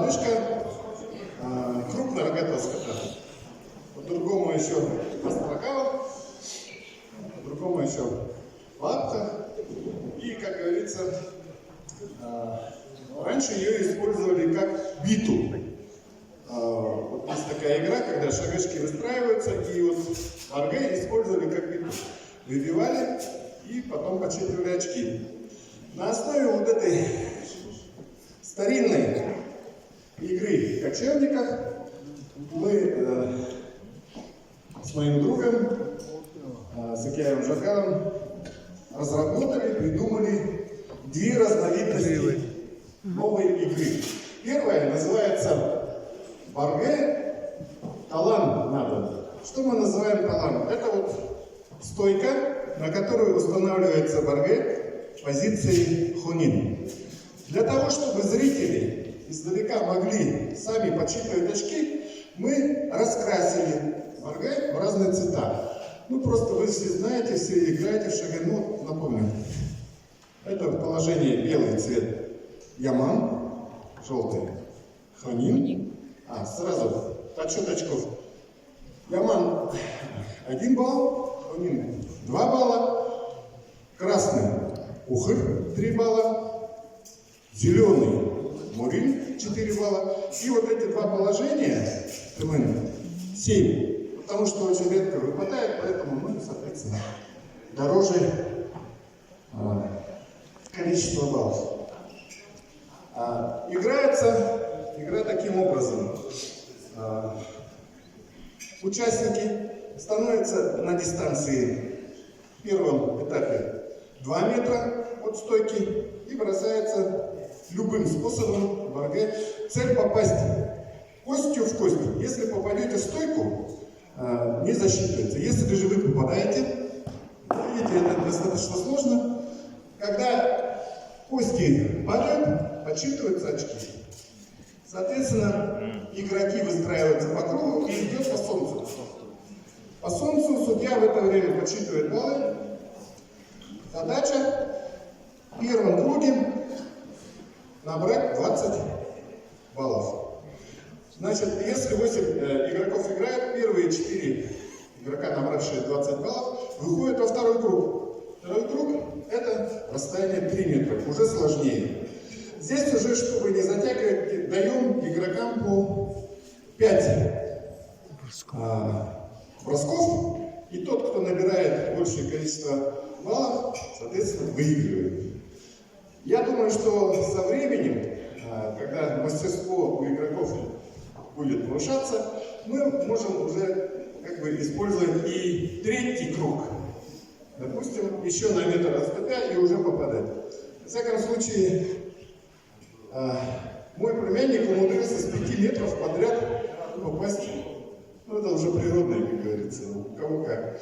лодыжка, крупная рогатая скота. По-другому еще острокава, по-другому еще лапка. И, как говорится, раньше ее использовали как биту. Вот есть такая игра, когда шагашки выстраиваются, и вот барге использовали как биту. Выбивали и потом подсчитывали очки. На основе вот этой старинной игры в кочевниках мы с моим другом Закияем Жакалом разработали, придумали две разновидности новой игры. Первая называется барге талан надо. Что мы называем талан? Это вот стойка, на которую устанавливается барге позиции хунин. Для того, чтобы зрители издалека могли сами подсчитывать очки, мы раскрасили барге в разные цвета. Ну, просто вы все знаете, все играете в шаге. Ну, напомню. Это в положении белый цвет яман, желтый хунин. Сразу подсчет очков. Яман 1 балл, хунин 2 балла, красный ухыр 3 балла, зеленый мурин 4 балла. И вот эти два положения 7. Потому что очень редко выпадает, поэтому, ну, соответственно, дороже количество баллов. Играется игра таким образом. Участники становятся на дистанции в первом этапе 2 метра от стойки и бросается любым способом в барге. Цель попасть костью в кость. Если попадете в стойку, не засчитывается. Если же вы попадаете, видите, это достаточно сложно. Когда кости падают, подсчитываются очки. Соответственно, игроки выстраиваются по кругу и идет по солнцу. По солнцу судья в это время подсчитывает баллы. Задача в первом круге набрать 20 баллов. Значит, если 8 игроков играют, первые 4 игрока, набравшие 20 баллов, выходят во второй круг. Второй круг – это расстояние 3 метра, уже сложнее. Здесь уже, чтобы не затягивать, даем игрокам по 5 бросков, и тот, кто набирает большее количество баллов, соответственно, выигрывает. Я думаю, что со временем, когда мастерство у игроков будет повышаться, мы можем уже использовать и третий круг. Допустим, еще на метр отступя и уже попадать. В всяком случае, мой племянник умудрился с 5 метров подряд попасть. Ну, это уже природное, как говорится, у кого как.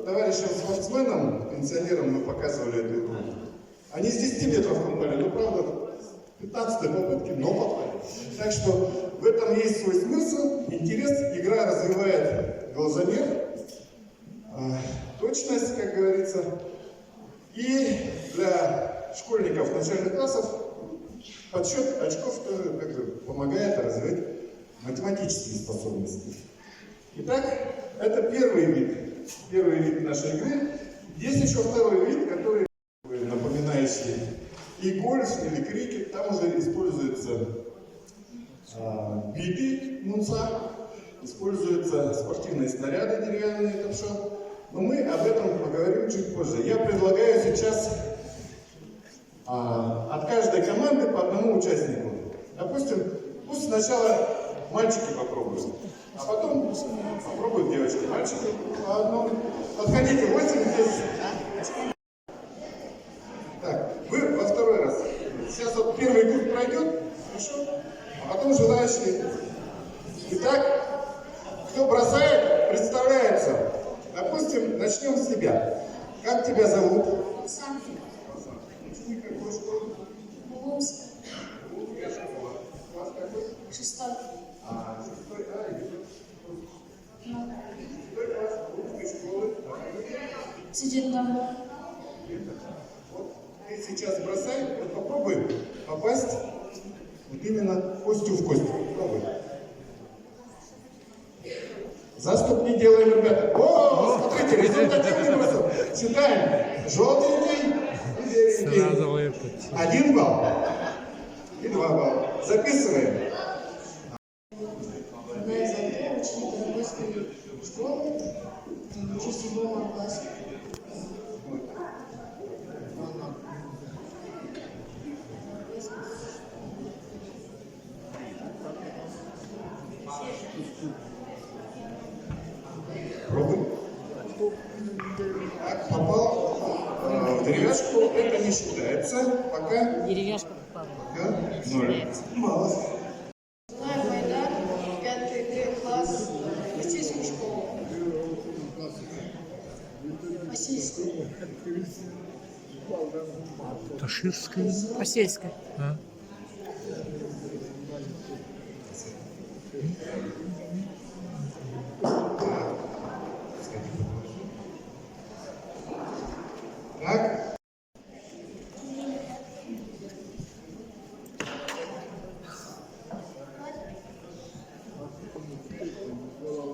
Товарищам спортсменам, пенсионерам мы показывали эту игру. Они с 10 метров попали, но правда, 15-й попытки, но попали. Так что в этом есть свой смысл, интерес. Игра развивает глазомер, точность, как говорится. И для школьников начальных классов подсчет очков тоже помогает развивать математические способности. Итак, это первый вид нашей игры. Есть еще второй вид, который напоминающий и гольф, или крикет. Там уже используются биты мунца, используются спортивные снаряды деревянные, но мы об этом поговорим чуть позже. Я предлагаю сейчас от каждой команды по одному участнику. Допустим, пусть сначала мальчики попробуют, а потом попробуют девочки. Мальчики по одному. Подходите, 8 здесь. Так, вы во второй раз. Сейчас вот первый круг пройдет, хорошо? А потом желающие. Итак, кто бросает, представляется. Допустим, начнем с себя. Как тебя зовут? Сам. Какую школу? Лугунская. Класс какой? 6. 6 А, идет. Ну. 6 класс Лугунской школы. Сидит дома. Вот ты сейчас бросай, вот попробуй попасть Вот именно костью в кость. Пробуй. Заступ не делаем, ребята. О, смотрите, результативный бросок. Считаем. Желтенький и зелененький. 1 балл. И 2 балла. Записываем. Одна из отдел ученик Дорогойской школы, учусь в 7 классе. Пробуй. Так, попал в деревяшку. Это не считается. Пока Деревяшка попала. 0 баллов. Знаю Майдан, 5 класс, российскую школу. Российскую. Таширская. Посельская. А? Так.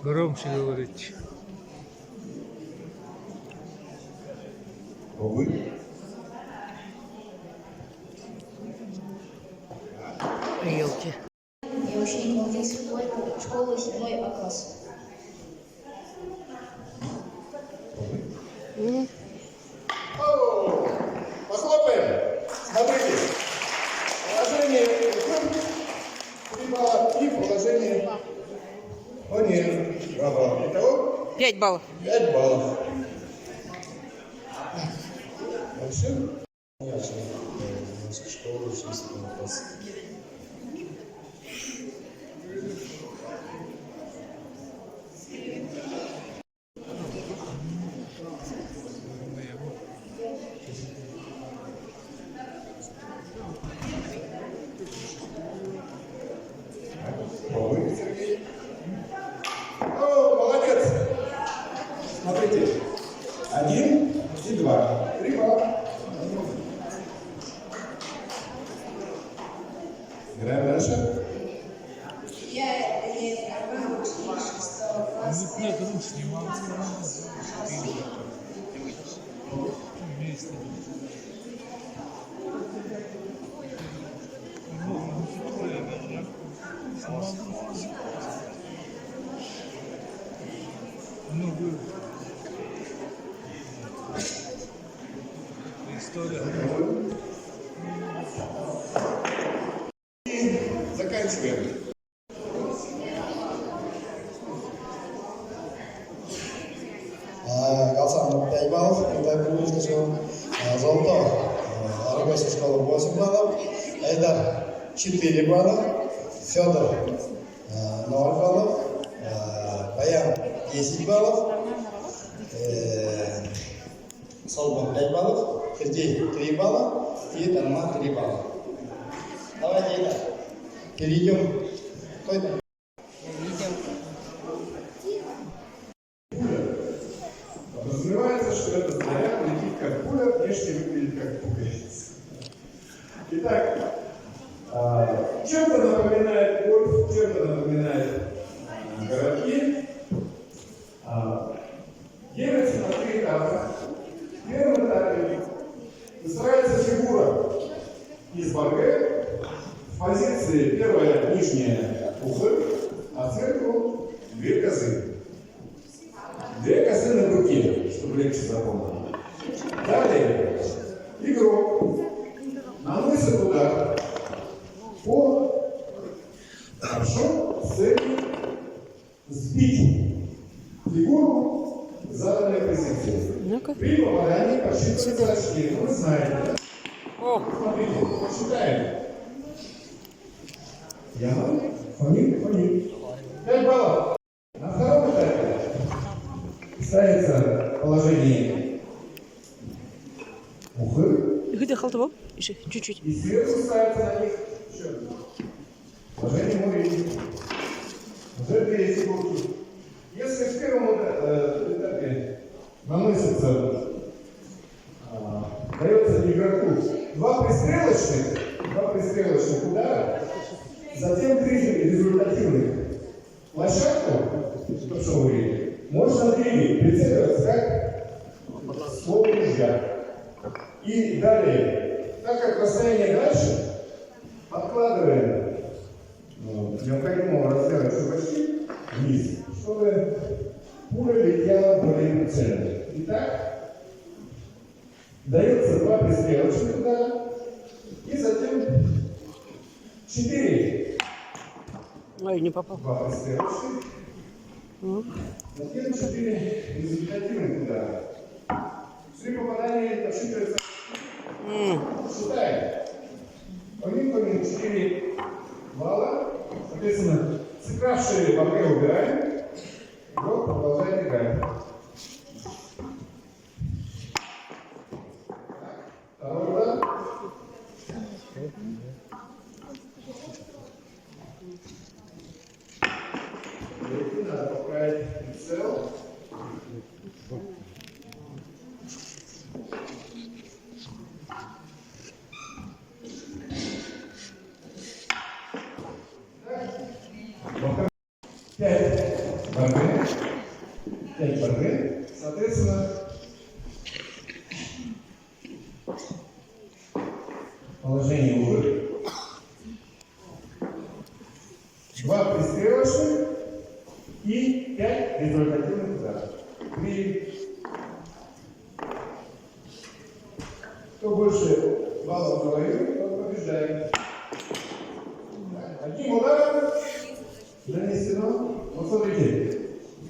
Громче говорить. Пробуй. Елки. Я ученик Молдавской школы 7 класс. О, похлопаем. Смотрите. Положение 3 балла и положение... О нет, 2 балла. Итого 5 баллов. 5 баллов. Дальше. Я ученик школы, учусь в 7 классе. Пробуй, Сергей. О, молодец. Смотрите. 1 и 2. 3 балла. Играем дальше. Я не знаю, ученик 6 класса. Я там снимал. Вместе. Много история. И заканчиваем. Галсан 5 баллов, Китай публичная школа. Золото, Дорогойская школа 8 баллов. Айдар 4 балла. Федор 0 баллов. Баян 10 баллов. Солбан 5 баллов. Сергей 3 балла. И Тарман 3 балла. Давайте, Айдар, перейдем к той. Подразумевается, что этот снаряд летит как пуля, внешне выглядит как пуговица. Итак, чем-то напоминает гольф, чем-то напоминает городки. Делится на 3 этапа. В первом этапе выстраивается фигура из барге в позиции первая нижняя ухо, а сверху 2 козы. 2 козы на руке, чтобы легче запомнить. Далее игрок наносит удар по хорошо с целью сбить фигуру в заданной позиции. При попадании подсчитывается очки. Вы знаете, да? Смотрите, посчитаем. Яна, Фомин. 5 баллов. На втором этапе ставится положение ухы, Где халтово? Еще чуть-чуть. и сверху ставится на них еще положение муравьи. Уже 2 фигурки. Если в первом этапе наносится, дается игроку 2 пристрелочных удара, Затем три результативных площадку, что вы видели, можно прицеливаться как ствол ружья. И далее, так как расстояние дальше, откладываем необходимого размера чувачки вниз, чтобы пуля летела более прицельно. Итак, дается 2 пристрелочных удара и затем 4. Ой, не попал. 2 пристрелочных. Затем 4 результативных удара. При попадании отсчитывается. Считаем. Помимо 4 балла. Соответственно, сыгравшие ВП убираем. Игрок продолжает играть. Второй удар. Надо поправить прицел. Пять борьбы. Соответственно, положение увы. 2 пристрелочных и 5 результативных ударов. 3. Кто больше баллов завоюет, тот побеждает. Одним ударом нанесено. Вот смотрите,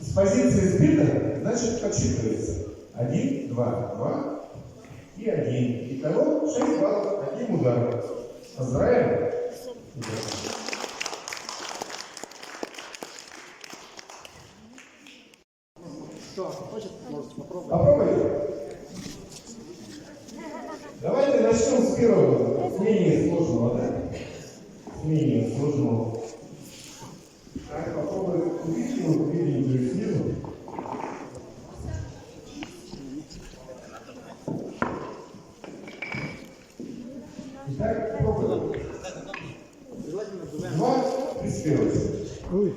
с позиции сбита, значит, подсчитывается. 1, 2, 2 и 1. Итого 6 баллов одним ударом. Поздравляем. Кто хочет, может попробовать. Попробуйте. Давайте начнем с первого, с менее сложного, да? С менее сложного. Так, попробуем увидеть снизу. Итак, попробуем. 2 пристрелочных. Ой.